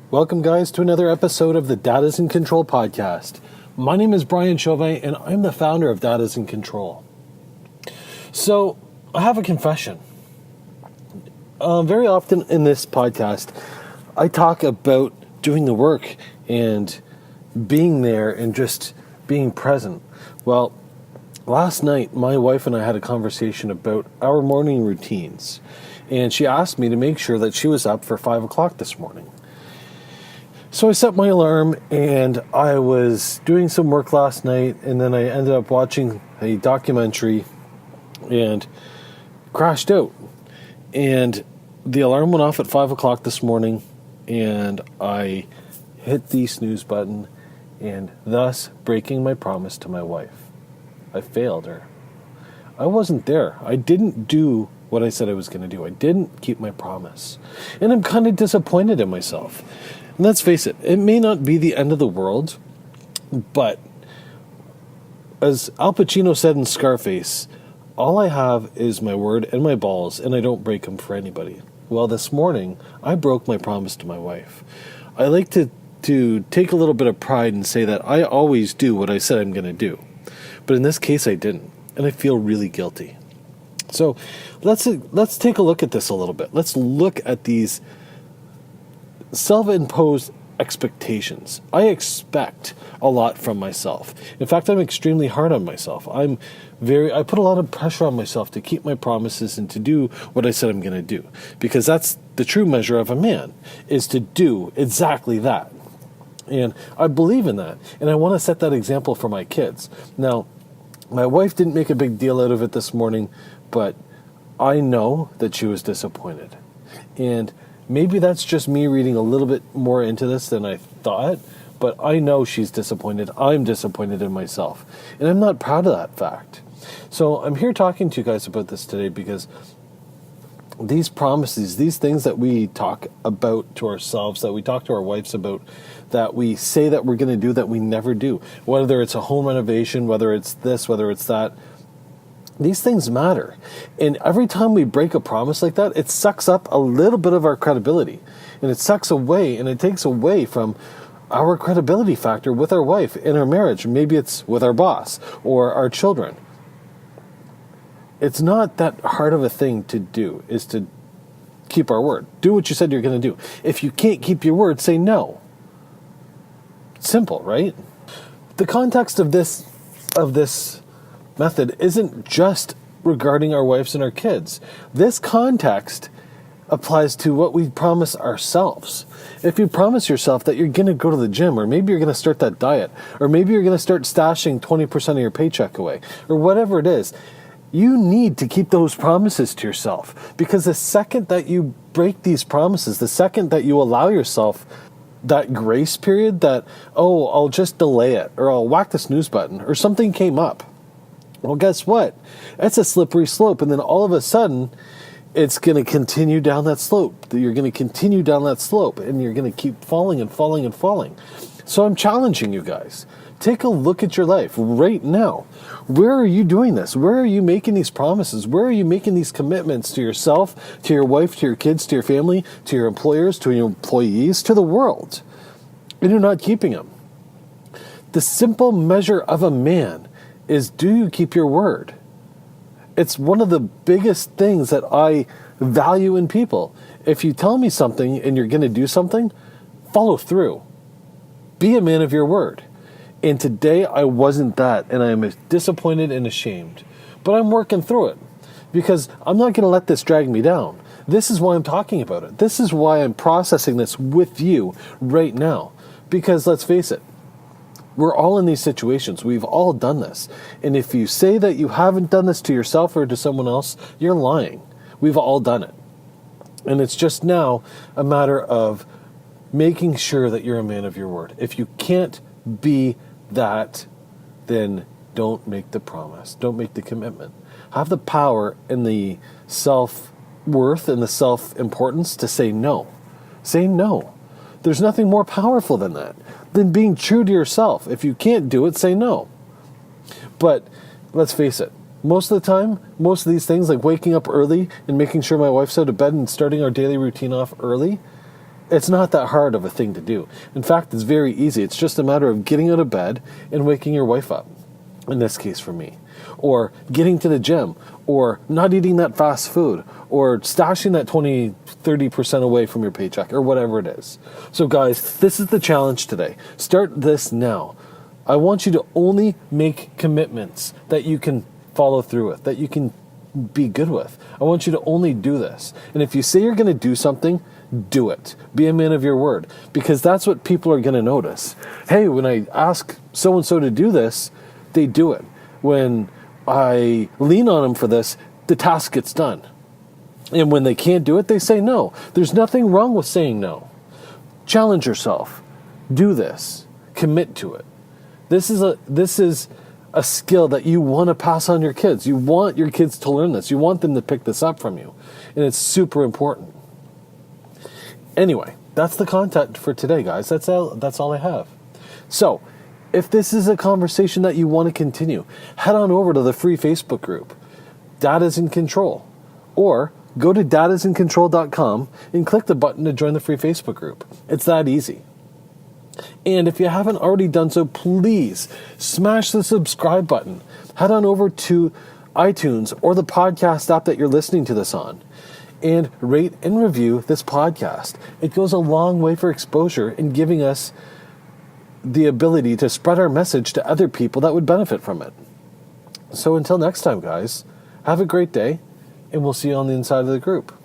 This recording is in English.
Welcome, guys, to another episode of the Data's in Control podcast. My name is Brian Chauvin, and I'm the founder of Data's in Control. So, I have a confession. Very often in this podcast, I talk about doing the work and being there and just being present. Well, last night, my wife and I had a conversation about our morning routines, and she asked me to make sure that she was up for 5 o'clock this morning. So I set my alarm, and I was doing some work last night, and then I ended up watching a documentary and crashed out. And the alarm went off at 5 o'clock this morning, and I hit the snooze button, and thus breaking my promise to my wife. I failed her. I wasn't there. I didn't do what I said I was going to do. I didn't keep my promise. And I'm kind of disappointed in myself. And let's face it, it may not be the end of the world, but as Al Pacino said in Scarface, all I have is my word and my balls, and I don't break them for anybody. Well, this morning, I broke my promise to my wife. I like to take a little bit of pride and say that I always do what I said I'm going to do. But in this case, I didn't, and I feel really guilty. So let's take a look at this a little bit. Let's look at these self-imposed expectations. I expect a lot from myself. In fact, I'm extremely hard on myself. I put a lot of pressure on myself to keep my promises and to do what I said I'm going to do. Because that's the true measure of a man, is to do exactly that. And I believe in that. And I want to set that example for my kids. Now, my wife didn't make a big deal out of it this morning, but I know that she was disappointed. And maybe that's just me reading a little bit more into this than I thought, but I know she's disappointed. I'm disappointed in myself. And I'm not proud of that fact. So I'm here talking to you guys about this today because these promises, these things that we talk about to ourselves, that we talk to our wives about, that we say that we're going to do that we never do, whether it's a home renovation, whether it's this, whether it's that, these things matter. And every time we break a promise like that, it sucks up a little bit of our credibility. And it sucks away and it takes away from our credibility factor with our wife in our marriage. Maybe it's with our boss or our children. It's not that hard of a thing to do, is to keep our word. Do what you said you're going to do. If you can't keep your word, say no. Simple, right? The context of this method isn't just regarding our wives and our kids. This context applies to what we promise ourselves. If you promise yourself that you're going to go to the gym, or maybe you're going to start that diet, or maybe you're going to start stashing 20% of your paycheck away, or whatever it is, you need to keep those promises to yourself. Because the second that you break these promises, the second that you allow yourself that grace period that, oh, I'll just delay it, or I'll whack the snooze button, or something came up, well, guess what? It's a slippery slope. And then all of a sudden, it's going to continue down that slope. You're going to continue down that slope, and you're going to keep falling and falling and falling. So I'm challenging you guys. Take a look at your life right now. Where are you doing this? Where are you making these promises? Where are you making these commitments to yourself, to your wife, to your kids, to your family, to your employers, to your employees, to the world? And you're not keeping them. The simple measure of a man is, do you keep your word? It's one of the biggest things that I value in people. If you tell me something and you're going to do something, follow through. Be a man of your word. And today I wasn't that, and I am disappointed and ashamed. But I'm working through it because I'm not going to let this drag me down. This is why I'm talking about it. This is why I'm processing this with you right now. Because let's face it, we're all in these situations. We've all done this. And if you say that you haven't done this to yourself or to someone else, you're lying. We've all done it. And it's just now a matter of making sure that you're a man of your word. If you can't be that, then don't make the promise. Don't make the commitment. Have the power and the self-worth and the self-importance to say no. Say no. There's nothing more powerful than that, than being true to yourself. If you can't do it, say no. But let's face it, most of the time, most of these things like waking up early and making sure my wife's out of bed and starting our daily routine off early, It's not that hard of a thing to do. In fact, it's very easy. It's just a matter of getting out of bed and waking your wife up, in this case for me. Or getting to the gym, or not eating that fast food, or stashing that 20-30% away from your paycheck, or whatever it is. So guys, this is the challenge today. Start this now. I want you to only make commitments that you can follow through with, that you can be good with. I want you to only do this. And if you say you're going to do something, do it. Be a man of your word, because that's what people are going to notice. Hey, when I ask so-and-so to do this, they do it. When I lean on them for this, the task gets done. And when they can't do it, they say no. There's nothing wrong with saying no. Challenge yourself. Do this. Commit to it. This is a skill that you want to pass on your kids. You want your kids to learn this. You want them to pick this up from you. And it's super important. Anyway, that's the content for today, guys. That's all I have. So, if this is a conversation that you want to continue, head on over to the free Facebook group, Dada's in Control. Or go to dadasincontrol.com and click the button to join the free Facebook group. It's that easy. And if you haven't already done so, please smash the subscribe button. Head on over to iTunes or the podcast app that you're listening to this on, and rate and review this podcast. It goes a long way for exposure in giving us the ability to spread our message to other people that would benefit from it. So until next time, guys, have a great day, and we'll see you on the inside of the group.